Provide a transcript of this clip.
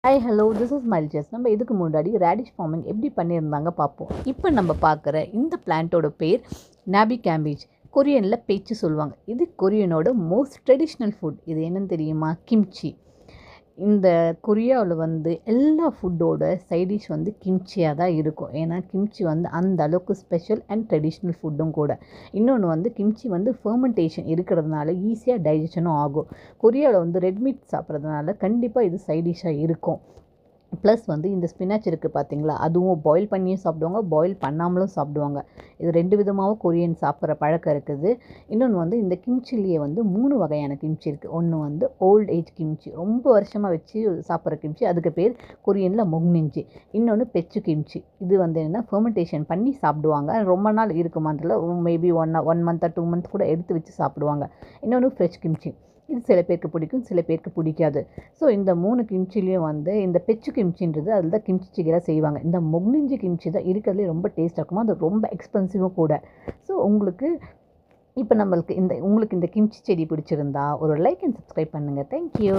Hi hello this is மைல்ஜஸ். நம்ம இதுக்கு முன்னாடி ரேடிஷ் ஃபார்மிங் எப்படி பண்ணியிருந்தாங்க பார்ப்போம். இப்போ நம்ம பார்க்குற இந்த பிளான்ட்டோட பேர் நாபி கேம்பேஜ். கொரியனில் பேச்சு சொல்லுவாங்க. இது கொரியனோட மோஸ்ட் ட்ரெடிஷ்னல் ஃபுட். இது என்னன்னு தெரியுமா? கிம்ச்சி. இந்த கொரியாவில் எல்லா ஃபுட்டோட சைடிஷ் கிம்ச்சியாக தான் இருக்கும். ஏன்னா கிம்ச்சி அந்த அளவுக்கு ஸ்பெஷல் அண்ட் ட்ரெடிஷ்னல் ஃபுட்டும் கூட. இன்னொன்று கிம்ச்சி ஃபெர்மெண்டேஷன் இருக்கிறதுனால ஈஸியாக டைஜஷனும் ஆகும். கொரியாவில் ரெட் மீட் சாப்பிட்றதுனால கண்டிப்பாக இது சைடிஷ்ஷாக இருக்கும். ப்ளஸ் இந்த ஸ்பினாச் இருக்குது பார்த்தீங்களா, அதுவும் பாயில் பண்ணியும் சாப்பிடுவாங்க, பாயில் பண்ணாமலும் சாப்பிடுவாங்க. இது 2 விதமாகவும் கொரியன் சாப்பிட்ற பழக்கம் இருக்குது. இன்னொன்று இந்த கிம்ச்சிலேயே 3 வகையான கிம்ச்சி இருக்குது. ஒன்று ஓல்ட் ஏஜ் கிம்ச்சி, ரொம்ப வருஷமாக வச்சு சாப்பிட்ற கிம்ச்சி, அதுக்கு பேர் கொரியனில் மொக்னிஞ்சி. இன்னொன்று பெச்சு கிம்ச்சி. இது என்னென்னா ஃபெர்மெண்டேஷன் பண்ணி சாப்பிடுவாங்க. ரொம்ப நாள் இருக்குமான்றல மேபி 1 மந்த் 2 மந்த் கூட எடுத்து வச்சு சாப்பிடுவாங்க. இன்னொன்று ஃப்ரெஷ் கிம்ச்சி. இது சில பேருக்கு பிடிக்கும், சில பேருக்கு பிடிக்காது. ஸோ இந்த 3 கிம்ச்சிலையும் இந்த பெச்சு கிம்ச்சின்றது அதில் தான் கிம்ச்சி சிக்கலாக செய்வாங்க. இந்த மொக்னிஞ்சி கிம்ச்சி தான் இருக்கிறதுலே ரொம்ப டேஸ்ட்டாக இருக்குமா, அது ரொம்ப எக்ஸ்பென்சிவும் கூட. ஸோ உங்களுக்கு இந்த கிம்ச்சி செடி பிடிச்சிருந்தா ஒரு லைக் அண்ட் சப்ஸ்கிரைப் பண்ணுங்கள். தேங்க்யூ.